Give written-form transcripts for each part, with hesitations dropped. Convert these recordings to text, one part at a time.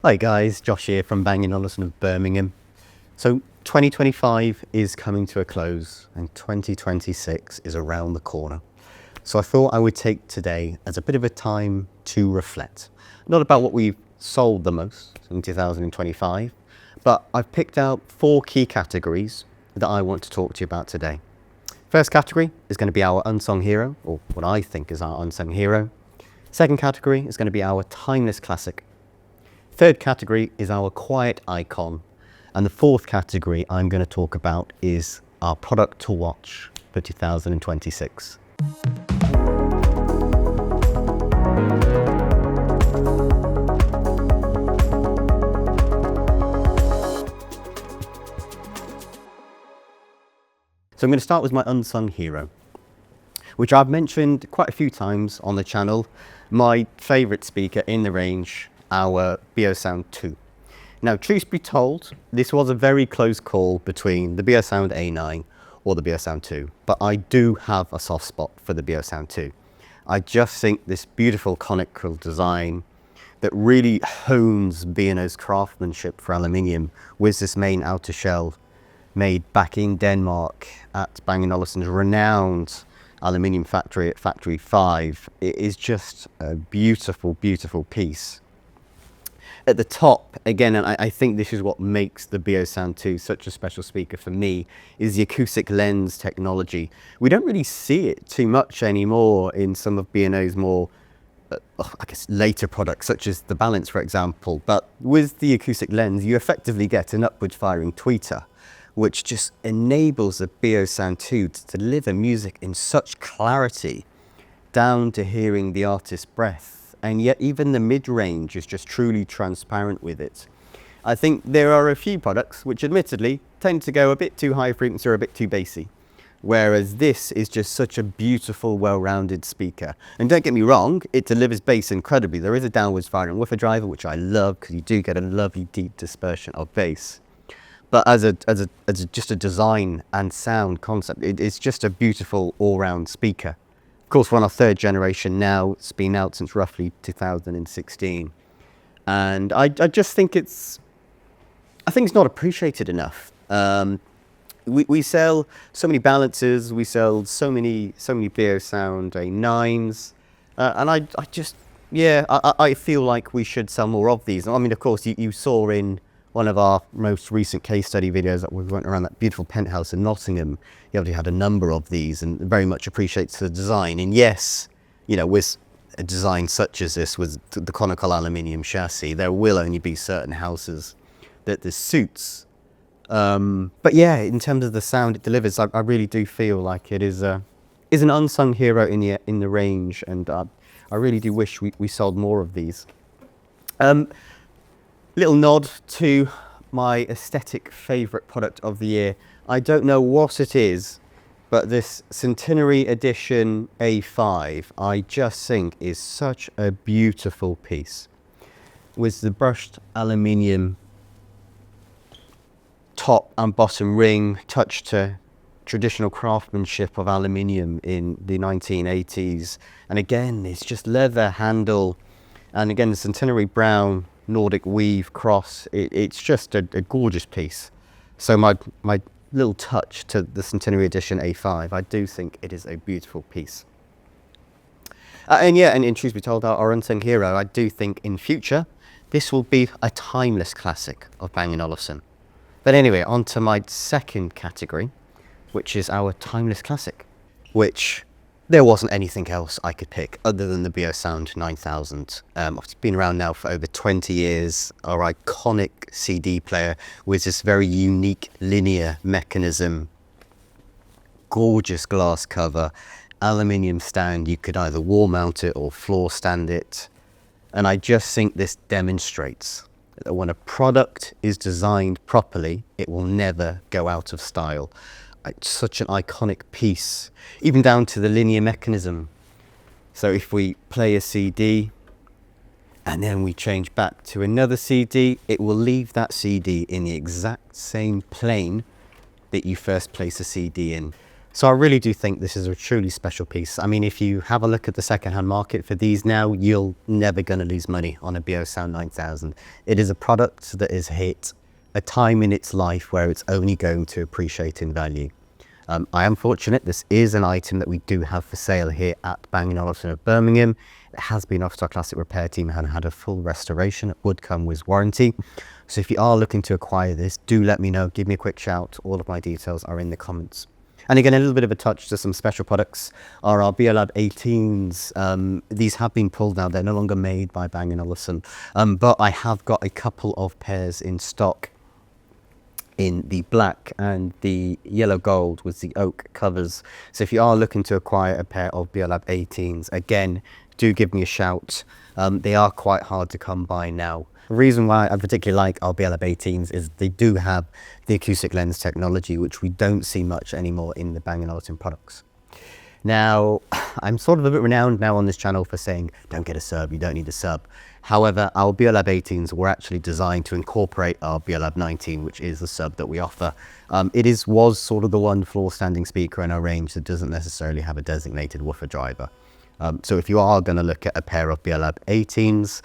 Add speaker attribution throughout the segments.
Speaker 1: Hi guys, Josh here from Bang Olufsen of Birmingham. So 2025 is coming to a close and 2026 is around the corner. So I thought I would take today as a bit of a time to reflect, not about what we've sold the most in 2025, but I've picked out 4 key categories that I want to talk to you about today. First category is going to be our unsung hero, or what I think is our unsung hero. Second category is going to be our timeless classic. Third category is our quiet icon. And the fourth category I'm going to talk about is our product to watch for 2026. So I'm going to start with my unsung hero, which I've mentioned quite a few times on the channel. My favourite speaker in the range, our Beosound 2. Now, truth be told, this was a very close call between the Beosound A9 or the Beosound 2, but I do have a soft spot for the Beosound 2. I just think this beautiful conical design that really hones B&O's craftsmanship for aluminium with this main outer shell made back in Denmark at Bang Olufsen's renowned aluminium factory at Factory 5. It is just a beautiful, beautiful piece. At the top, again, and I think this is what makes the Beosound 2 such a special speaker for me, is the acoustic lens technology. We don't really see it too much anymore in some of B&O's more, I guess, later products, such as the Balance, for example. But with the acoustic lens, you effectively get an upward firing tweeter, which just enables the Beosound 2 to deliver music in such clarity, down to hearing the artist's breath. And yet even the mid-range is just truly transparent with it. I think there are a few products which admittedly tend to go a bit too high frequency or a bit too bassy, whereas this is just such a beautiful, well-rounded speaker. And don't get me wrong, it delivers bass incredibly. There is a downwards firing woofer driver, which I love because you do get a lovely deep dispersion of bass. But as just a design and sound concept, it's just a beautiful all-round speaker. Of course, we're on our 3rd generation now. It's been out since roughly 2016. And I just think it's not appreciated enough. We sell so many Balances, we sell so many Beosound A9s. And I feel like we should sell more of these. I mean, of course, you saw in one of our most recent case study videos that we went around that beautiful penthouse in Nottingham. You already had a number of these and very much appreciates the design. And yes, you know, with a design such as this, with the conical aluminium chassis, there will only be certain houses that this suits. But yeah, in terms of the sound it delivers, I really do feel like it is an unsung hero in the range, and I really do wish we sold more of these. Little nod to my aesthetic favourite product of the year. I don't know what it is, but this Centenary Edition A5 I just think is such a beautiful piece. With the brushed aluminium top and bottom ring, touched to traditional craftsmanship of aluminium in the 1980s. And again, it's just leather handle, and again the Centenary brown Nordic weave cross. It's just a gorgeous piece. So my little touch to the Centenary Edition A5, I do think it is a beautiful piece. And in truth be told, our unsung hero, I do think in future this will be a timeless classic of Bang Olufsen. But anyway, on to my second category, which is our timeless classic, which there wasn't anything else I could pick other than the Beosound 9000. It's been around now for over 20 years, our iconic CD player with this very unique linear mechanism, gorgeous glass cover, aluminium stand. You could either wall mount it or floor stand it. And I just think this demonstrates that when a product is designed properly, it will never go out of style. It's such an iconic piece, even down to the linear mechanism. So if we play a CD and then we change back to another CD, it will leave that CD in the exact same plane that you first place a CD in. So I really do think this is a truly special piece. I mean, if you have a look at the secondhand market for these now, you're never going to lose money on a Biosound 9000. It is a product that has hit a time in its life where it's only going to appreciate in value. I am fortunate, this is an item that we do have for sale here at Bang Olufsen of Birmingham. It has been off to our classic repair team and had a full restoration. It would come with warranty. So if you are looking to acquire this, do let me know, give me a quick shout. All of my details are in the comments. And again, a little bit of a touch to some special products are our BioLab 18s. These have been pulled now, they're no longer made by Bang Olufsen, but I have got a couple of pairs in stock in the black and the yellow gold with the oak covers. So if you are looking to acquire a pair of BioLab 18s, again, do give me a shout. They are quite hard to come by now. The reason why I particularly like our BioLab 18s is they do have the acoustic lens technology, which we don't see much anymore in the Bang & Olufsen products. Now, I'm sort of a bit renowned now on this channel for saying, don't get a sub, you don't need a sub. However, our BioLab 18s were actually designed to incorporate our BioLab 19, which is the sub that we offer. It was sort of the one floor standing speaker in our range that doesn't necessarily have a designated woofer driver. So if you are going to look at a pair of BioLab 18s,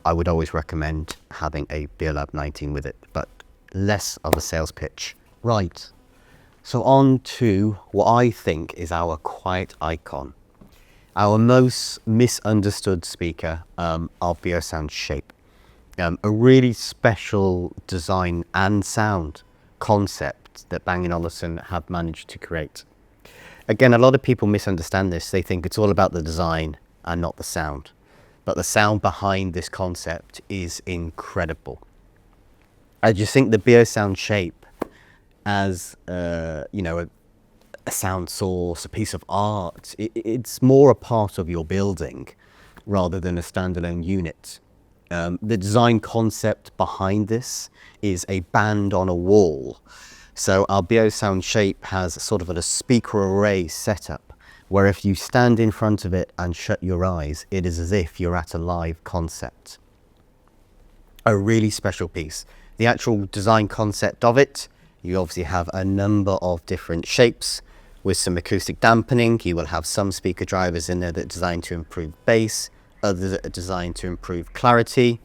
Speaker 1: I would always recommend having a BioLab 19 with it, but less of a sales pitch. Right, so on to what I think is our quiet icon. Our most misunderstood speaker, our Biosound Shape. A really special design and sound concept that Bang & Olufsen have managed to create. Again, a lot of people misunderstand this. They think it's all about the design and not the sound. But the sound behind this concept is incredible. I just think the Biosound Shape as, you know, a sound source, a piece of art, it's more a part of your building rather than a standalone unit. The design concept behind this is a band on a wall. So our Biosound Shape has sort of a speaker array setup where if you stand in front of it and shut your eyes, it is as if you're at a live concert. A really special piece. The actual design concept of it, you obviously have a number of different shapes with some acoustic dampening. You will have some speaker drivers in there that are designed to improve bass, others that are designed to improve clarity.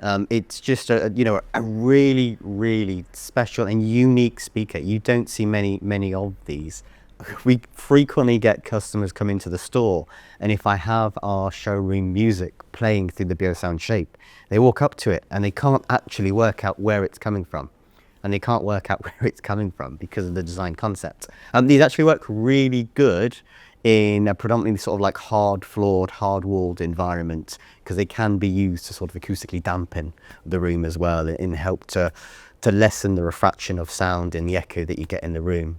Speaker 1: It's just a really, really special and unique speaker. You don't see many of these. We frequently get customers come into the store, and if I have our showroom music playing through the Biosound Shape, they walk up to it and they can't actually work out where it's coming from. And they can't work out where it's coming from because of the design concept. These actually work really good in a predominantly sort of like hard-floored, hard-walled environment, because they can be used to sort of acoustically dampen the room as well and help to lessen the refraction of sound and the echo that you get in the room.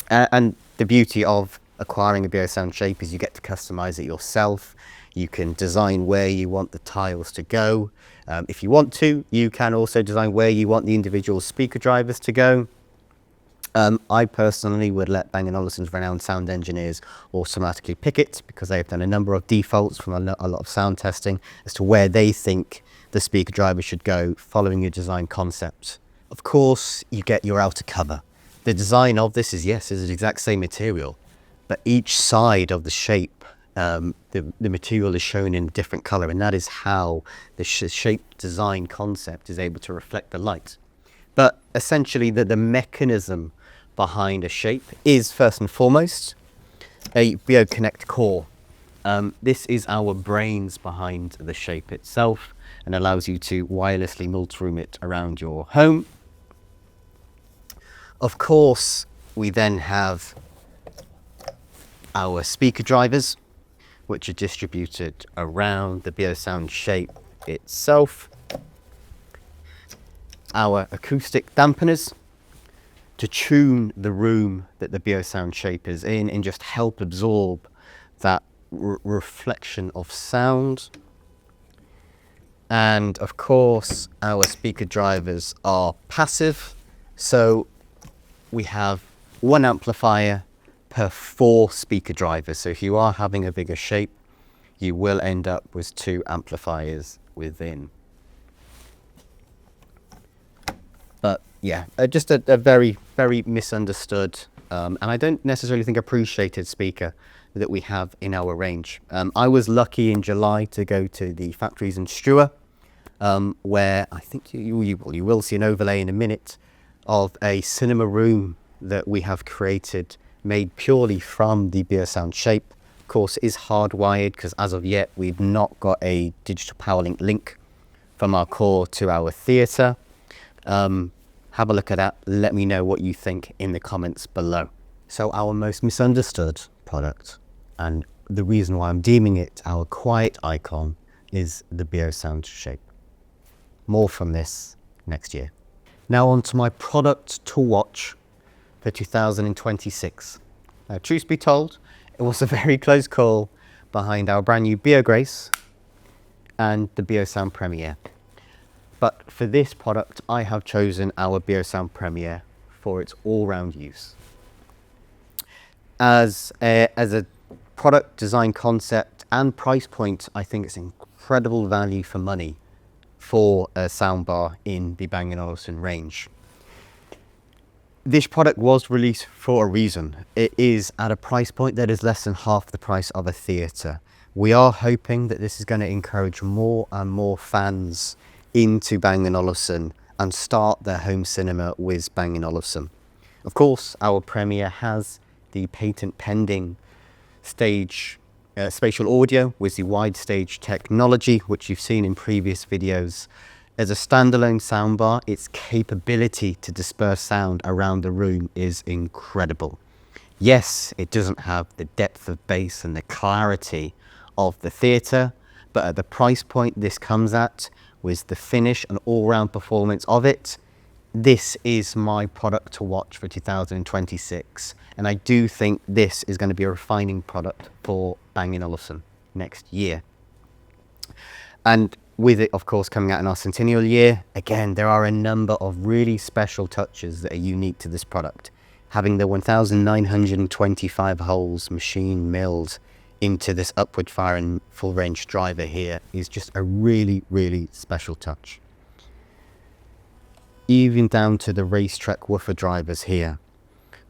Speaker 1: And the beauty of acquiring a Biosound Shape is you get to customize it yourself. You can design where you want the tiles to go. If you want to, you can also design where you want the individual speaker drivers to go. I personally would let Bang & Olufsen's renowned sound engineers automatically pick it, because they've done a number of defaults from a lot of sound testing as to where they think the speaker driver should go following your design concept. Of course, you get your outer cover. The design of this is the exact same material, but each side of the shape, the material is shown in a different color, and that is how the shape design concept is able to reflect the light. But essentially the mechanism behind a shape is first and foremost a BioConnect core. This is our brains behind the shape itself and allows you to wirelessly multi-room it around your home. Of course, we then have our speaker drivers, which are distributed around the Biosound Shape itself. Our acoustic dampeners to tune the room that the Biosound Shape is in and just help absorb that reflection of sound. And of course, our speaker drivers are passive, so we have one amplifier per 4 speaker drivers. So if you are having a bigger shape, you will end up with 2 amplifiers within. But yeah, just a very, very misunderstood and I don't necessarily think appreciated speaker that we have in our range. I was lucky in July to go to the factories in Struer, where I think you will see an overlay in a minute of a cinema room that we have created, made purely from the Biosound shape. Of course, it is hardwired because as of yet we've not got a digital power link from our core to our theatre. Have a look at that. Let me know what you think in the comments below. So our most misunderstood product, and the reason why I'm deeming it our quiet icon, is the Biosound shape. More from this next year. Now on to my product to watch for 2026. Now, truth be told, it was a very close call behind our brand new BioGrace and the Biosound Premier. But for this product, I have chosen our Biosound Premier for its all-round use. As a product design concept and price point, I think it's incredible value for money for a soundbar in the Bang Olufsen range. This product was released for a reason. It is at a price point that is less than half the price of a theatre. We are hoping that this is going to encourage more and more fans into Bang & Olufsen and start their home cinema with Bang & Olufsen. Of course, our Premier has the patent pending spatial audio with the wide stage technology, which you've seen in previous videos. As a standalone soundbar, its capability to disperse sound around the room is incredible. Yes, it doesn't have the depth of bass and the clarity of the theatre, but at the price point this comes at, with the finish and all-round performance of it, this is my product to watch for 2026. And I do think this is going to be a refining product for Bang & Olufsen next year. And with it, of course, coming out in our centennial year, again, there are a number of really special touches that are unique to this product. Having the 1,925 holes machine milled into this upward firing full range driver here is just a really, really special touch. Even down to the racetrack woofer drivers here,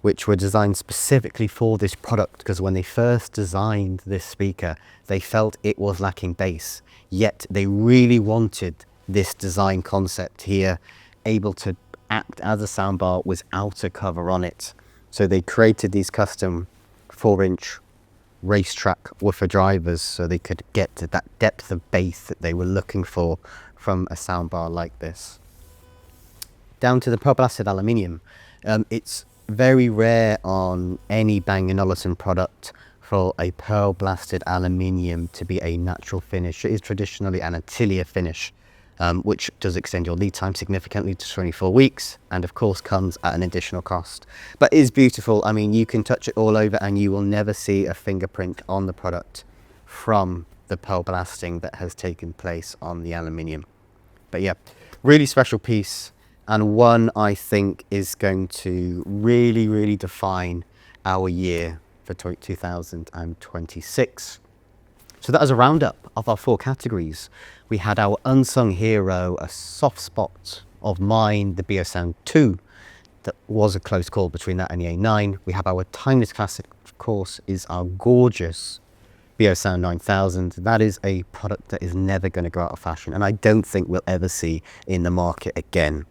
Speaker 1: which were designed specifically for this product, because when they first designed this speaker, they felt it was lacking bass, yet they really wanted this design concept here, able to act as a soundbar without a cover on it. So they created these custom 4-inch racetrack woofer drivers so they could get to that depth of bass that they were looking for from a soundbar like this. Down to the pearl blasted aluminium. It's very rare on any Bang & Olufsen product for a pearl blasted aluminium to be a natural finish. It is traditionally an atelier finish, which does extend your lead time significantly to 24 weeks and of course comes at an additional cost, but is beautiful. I mean, you can touch it all over and you will never see a fingerprint on the product from the pearl blasting that has taken place on the aluminium. But yeah, really special piece, and one I think is going to really, really define our year for 2026. So that is a roundup of our 4 categories. We had our Unsung Hero, a soft spot of mine, the Biosound 2. That was a close call between that and the A9. We have our timeless classic, of course, is our gorgeous Biosound 9000. That is a product that is never going to go out of fashion, and I don't think we'll ever see in the market again.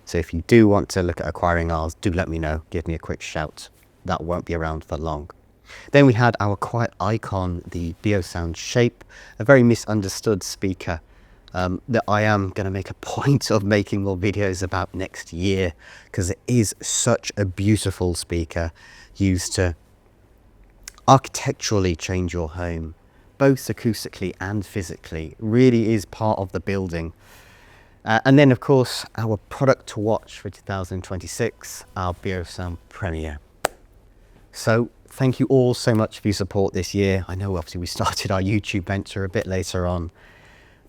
Speaker 1: So if you do want to look at acquiring ours, do let me know. Give me a quick shout. That won't be around for long. Then we had our quiet icon, the Biosound Shape, a very misunderstood speaker that I am going to make a point of making more videos about next year, because it is such a beautiful speaker used to architecturally change your home, both acoustically and physically. Really is part of the building. And then, of course, our product to watch for 2026, our Biosound Premier. So thank you all so much for your support this year. I know obviously we started our YouTube venture a bit later on,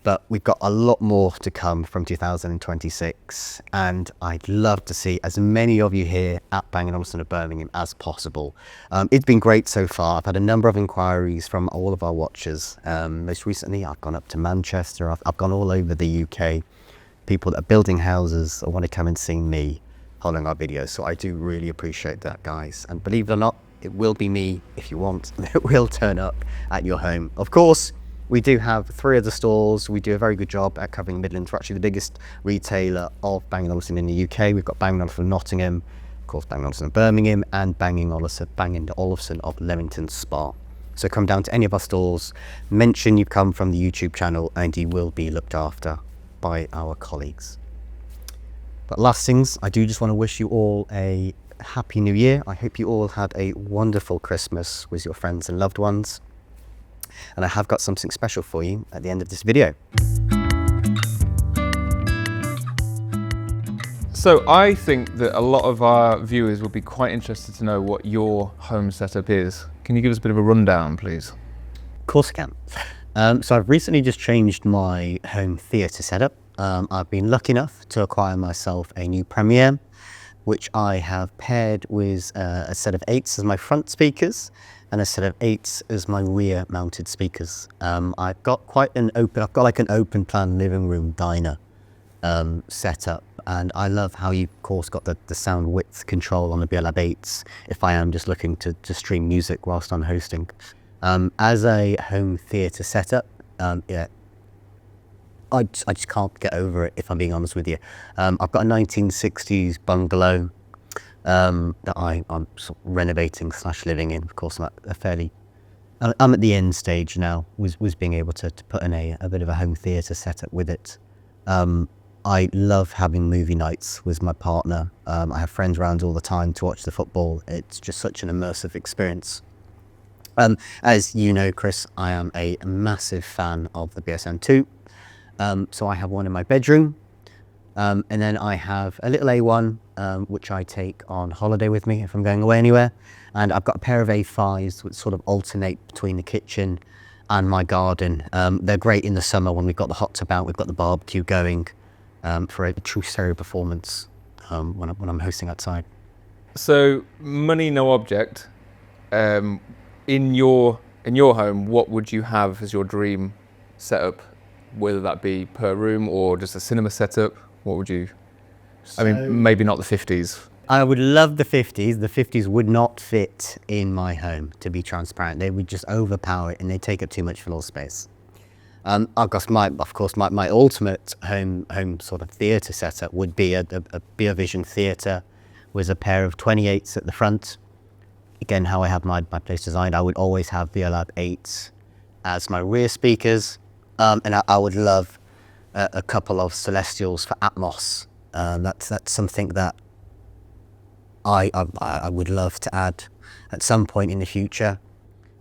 Speaker 1: but we've got a lot more to come from 2026. And I'd love to see as many of you here at Bang & Olufsen of Birmingham as possible. It's been great so far. I've had a number of inquiries from all of our watchers. Most recently, I've gone up to Manchester. I've gone all over the UK. People that are building houses or want to come and see me following our videos. So I do really appreciate that, guys. And believe it or not, it will be me, if you want, that will turn up at your home. Of course, we do have 3 other stores. We do a very good job at covering Midlands. We're actually the biggest retailer of Bang Olufsen in the UK. We've got Bang Olufsen Nottingham, of course, Bang Olufsen of Birmingham, and Bang Olufsen of Leamington Spa. So come down to any of our stores, mention you've come from the YouTube channel, and you will be looked after by our colleagues. But last things, I do just want to wish you all a happy new year. I hope you all had a wonderful Christmas with your friends and loved ones. And I have got something special for you at the end of this video.
Speaker 2: So I think that a lot of our viewers will be quite interested to know what your home setup is. Can you give us a bit of a rundown, please?
Speaker 1: Of course I can. So I've recently just changed my home theatre setup. I've been lucky enough to acquire myself a new Premiere, which I have paired with a set of 8s as my front speakers and a set of 8s as my rear mounted speakers. I've got an open plan living room diner set up, and I love how you've of course got the sound width control on the BLAB 8s if I am just looking to stream music whilst I'm hosting. As a home theatre setup, yeah, I just can't get over it, if I'm being honest with you. I've got a 1960s bungalow that I'm sort of renovating / living in. Of course, I'm at the end stage now, was being able to put in a bit of a home theatre setup with it. I love having movie nights with my partner. I have friends around all the time to watch the football. It's just such an immersive experience. As you know, Chris, I am a massive fan of the BSM 2. So I have one in my bedroom, and then I have a little A1, which I take on holiday with me if I'm going away anywhere. And I've got a pair of A5s which sort of alternate between the kitchen and my garden. They're great in the summer when we've got the hot tub out, we've got the barbecue going, for a true stereo performance when I'm hosting outside.
Speaker 2: So money no object. In your home, what would you have as your dream setup? Whether that be per room or just a cinema setup, what would you? I mean, maybe not the 50s.
Speaker 1: I would love the 50s. The 50s would not fit in my home, to be transparent. They would just overpower it and they take up too much floor space. Of course, my ultimate home sort of theatre setup would be a BeoVision theatre with a pair of 28s at the front. Again, how I have my place designed, I would always have BLAB 8s as my rear speakers. And I would love a couple of Celestials for Atmos. That's something that I would love to add at some point in the future.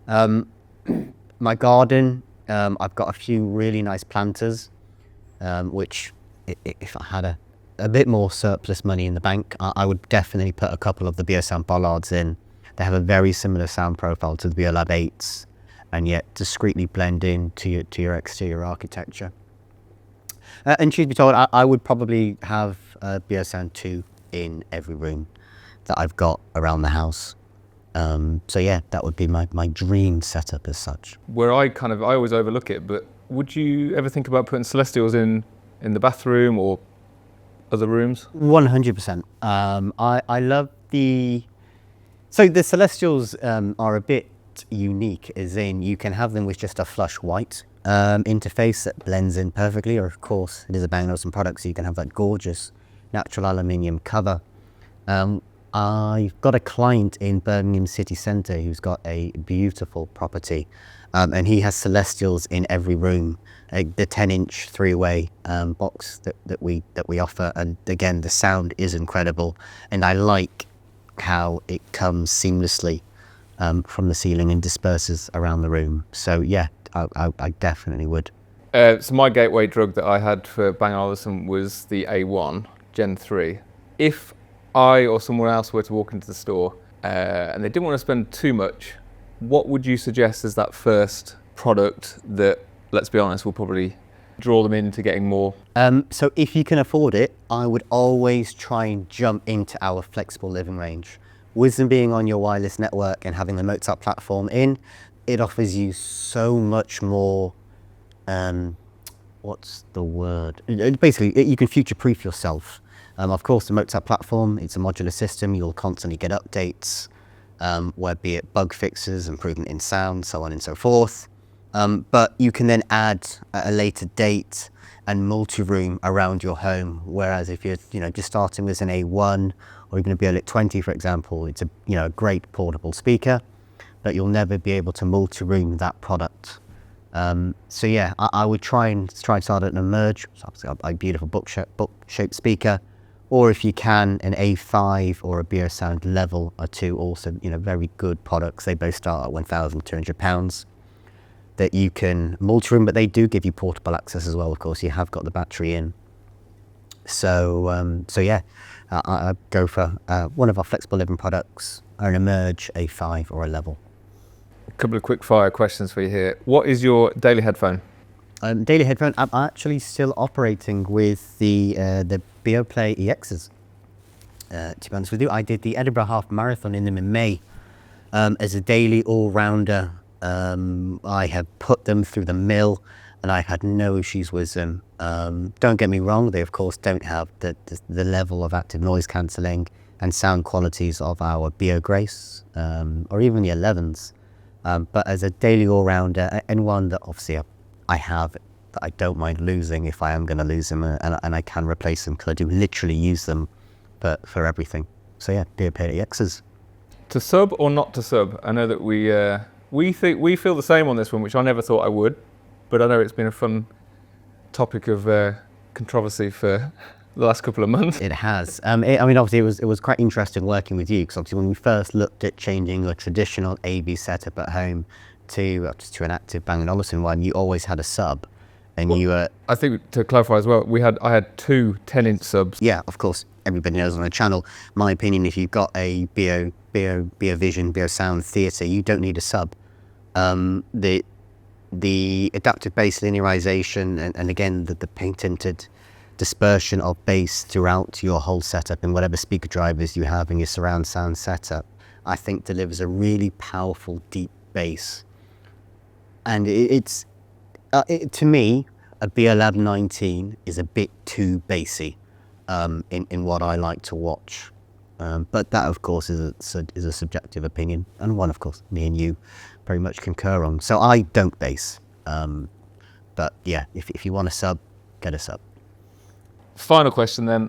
Speaker 1: My garden, I've got a few really nice planters, which if I had a bit more surplus money in the bank, I would definitely put a couple of the BSM bollards in. They have a very similar sound profile to the BLAB 8s. And yet discreetly blend in to your exterior architecture. And truth be told, I would probably have a BSM 2 in every room that I've got around the house. So yeah, that would be my dream setup as such.
Speaker 2: Where I always overlook it, but would you ever think about putting Celestials in the bathroom or other rooms?
Speaker 1: 100%. I love so the Celestials are a bit unique, as in you can have them with just a flush white interface that blends in perfectly, or of course it is a Bang Olufsen product, so you can have that gorgeous natural aluminium cover. I've got a client in Birmingham city centre who's got a beautiful property, and he has Celestials in every room, the 10-inch 3-way box that we offer, and again the sound is incredible, and I like how it comes seamlessly from the ceiling and disperses around the room. So yeah, I definitely would.
Speaker 2: So my gateway drug that I had for Bang Olufsen was the A1 Gen 3. If I or someone else were to walk into the store and they didn't want to spend too much, what would you suggest as that first product that, let's be honest, will probably draw them into getting more?
Speaker 1: So if you can afford it, I would always try and jump into our flexible living range. With them being on your wireless network and having the Mozart platform in, it offers you so much more, what's the word? Basically, you can future-proof yourself Of course, the Mozart platform, it's a modular system. You'll constantly get updates, where be it bug fixes, improvement in sound, so on and so forth. But you can then add at a later date and multi-room around your home. Whereas if you're just starting with an A1 or even a BioLit 20, for example, it's a great portable speaker, but you'll never be able to multi-room that product. So yeah, I would try and start at an Emerge, so obviously a beautiful book-shaped speaker, or if you can, an A5 or a Biosound Level are two also very good products. They both start at £1,200 that you can multi-room, but they do give you portable access as well. Of course, you have got the battery in. So yeah, I go for one of our flexible living products, an Emerge, A5 or a Level.
Speaker 2: A couple of quick fire questions for you here. What is your daily headphone?
Speaker 1: Daily headphone, I'm actually still operating with the BioPlay EXs. To be honest with you, I did the Edinburgh Half Marathon in them in May as a daily all-rounder. I have put them through the mill and I had no issues with them. Don't get me wrong, they of course don't have the level of active noise cancelling and sound qualities of our BioGrace or even the 11s. But as a daily all-rounder, and one that obviously I have that I don't mind losing if I am going to lose them, and I can replace them because I do literally use them for everything. So yeah, BioPlay EXs.
Speaker 2: To sub or not to sub? I know that we feel the same on this one, which I never thought I would, but I know it's been a fun topic of controversy for the last couple of months.
Speaker 1: It has. I mean, obviously, it was quite interesting working with you because obviously, when we first looked at changing a traditional AV setup at home to an active Bang & Olufsen one, you always had a sub, and you were.
Speaker 2: I think to clarify as well, I had two 10-inch subs.
Speaker 1: Yeah, of course, everybody knows on the channel. My opinion, if you've got a BioVision, Biosound Theatre, you don't need a sub. The adaptive bass linearization and again the patented dispersion of bass throughout your whole setup and whatever speaker drivers you have in your surround sound setup, I think delivers a really powerful deep bass. And to me, a BioLab 19 is a bit too bassy in what I like to watch. But that, of course, is a subjective opinion, and one, of course, me and you very much concur on. So I don't bass. But yeah, if you want a sub, get a sub.
Speaker 2: Final question then.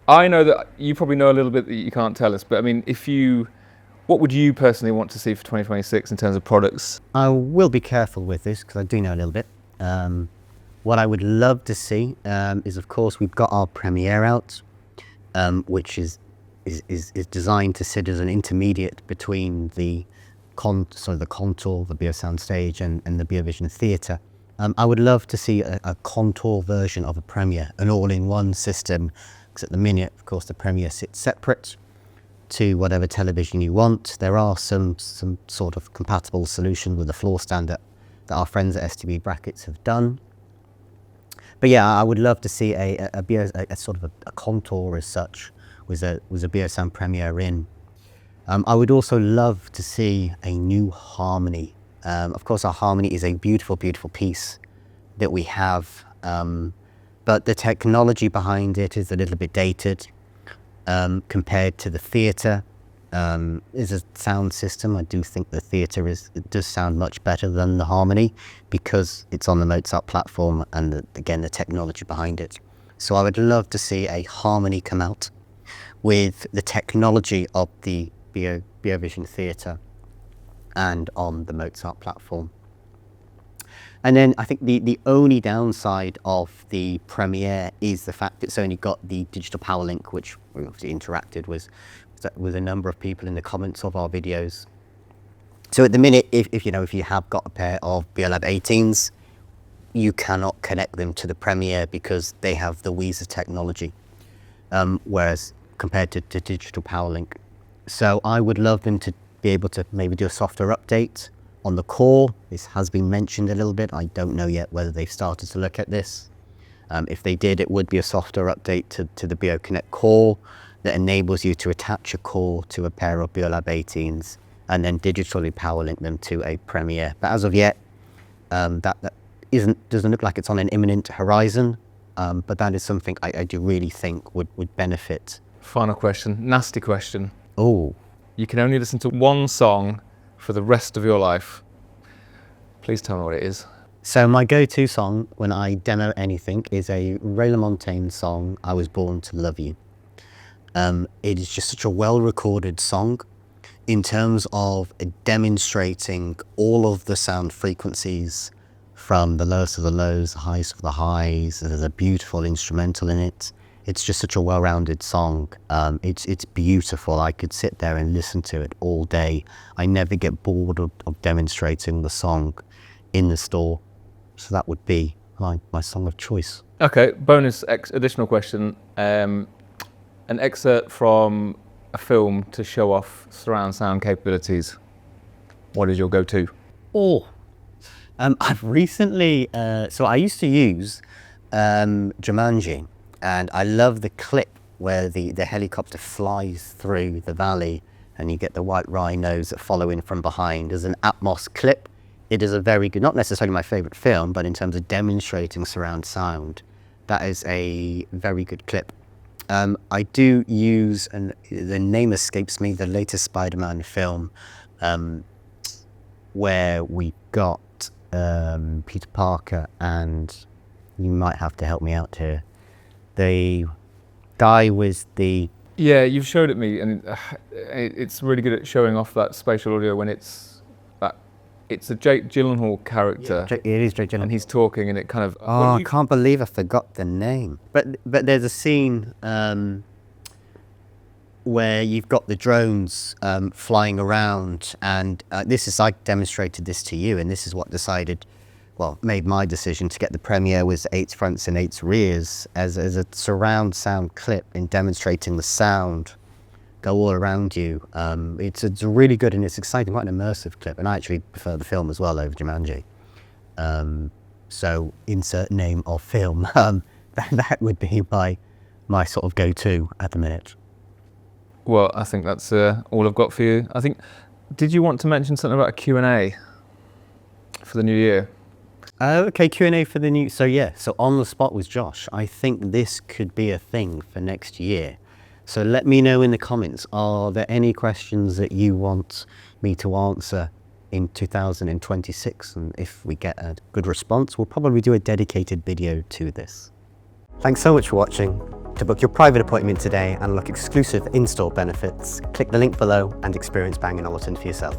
Speaker 2: I know that you probably know a little bit that you can't tell us, but I mean, what would you personally want to see for 2026 in terms of products?
Speaker 1: I will be careful with this because I do know a little bit. What I would love to see is, of course, we've got our Premiere out, which is designed to sit as an intermediate between the Contour, the Biosound Stage, and the BioVision Theatre. I would love to see a Contour version of a Premiere, an all-in-one system, because at the minute, of course, the Premiere sits separate to whatever television you want. There are some sort of compatible solution with the floor stand that our friends at STB Brackets have done. But yeah, I would love to see a sort of a Contour as such, was a Biosound Premiere in. I would also love to see a new Harmony. Of course, our Harmony is a beautiful, beautiful piece that we have, but the technology behind it is a little bit dated compared to the Theatre. Is a sound system. I do think the Theatre does sound much better than the Harmony because it's on the Mozart platform and again the technology behind it. So I would love to see a Harmony come out with the technology of the BioVision Theatre and on the Mozart platform. And then I think the only downside of the Premiere is the fact it's only got the digital power link, which we obviously interacted with a number of people in the comments of our videos. So at the minute, if you have got a pair of BioLab 18s, you cannot connect them to the Premiere because they have the Weezer technology, whereas compared to digital power link. So I would love them to be able to maybe do a software update on the core. This has been mentioned a little bit. I don't know yet whether they've started to look at this. If they did, it would be a software update to the BioConnect core that enables you to attach a core to a pair of BioLab 18s and then digitally power link them to a Premiere. But as of yet, that doesn't look like it's on an imminent horizon. but that is something I do really think would benefit.
Speaker 2: Final question, nasty question.
Speaker 1: Oh,
Speaker 2: You can only listen to one song for the rest of your life. Please tell me what it is.
Speaker 1: so my go-to song when I demo anything is a Ray LaMontagne song, I Was Born to Love You. It is just such a well-recorded song in terms of demonstrating all of the sound frequencies from the lowest of the lows, the highest of the highs. There's a beautiful instrumental in it. It's just such a well-rounded song. It's beautiful. I could sit there and listen to it all day. I never get bored of demonstrating the song in the store. So that would be my song of choice.
Speaker 2: Okay, bonus additional question. An excerpt from a film to show off surround sound capabilities. What is your go-to?
Speaker 1: Oh, I've recently, so I used to use Jumanji, and I love the clip where the helicopter flies through the valley and you get the white rhinos that follow in from behind. As an Atmos clip, it is a very good, not necessarily my favorite film, but in terms of demonstrating surround sound, that is a very good clip. I do use, and the name escapes me, the latest Spider-Man film, where we got Peter Parker, and you might have to help me out here. The guy with the...
Speaker 2: Yeah, you've showed it me, and it's really good at showing off that spatial audio when it's a Jake Gyllenhaal character.
Speaker 1: Yeah, it is Jake Gyllenhaal.
Speaker 2: And he's talking, and it kind of...
Speaker 1: Oh, I can't believe I forgot the name. But there's a scene where you've got the drones flying around, and I demonstrated this to you, and this is what made my decision to get the Premiere was 8 fronts and 8 rears as a surround sound clip in demonstrating the sound go all around you. It's a really good and it's exciting, quite an immersive clip, and I actually prefer the film as well over Jumanji. So insert name of film. That would be my sort of go-to at the minute.
Speaker 2: Well, I think that's all I've got for you. I think, did you want to mention something about a Q&A for the new year?
Speaker 1: Okay, Q&A for the new... So on the spot with Josh. I think this could be a thing for next year. So let me know in the comments, are there any questions that you want me to answer in 2026? And if we get a good response, we'll probably do a dedicated video to this. Thanks so much for watching. To book your private appointment today and unlock exclusive in-store benefits, click the link below and experience Bang Olufsen for yourself.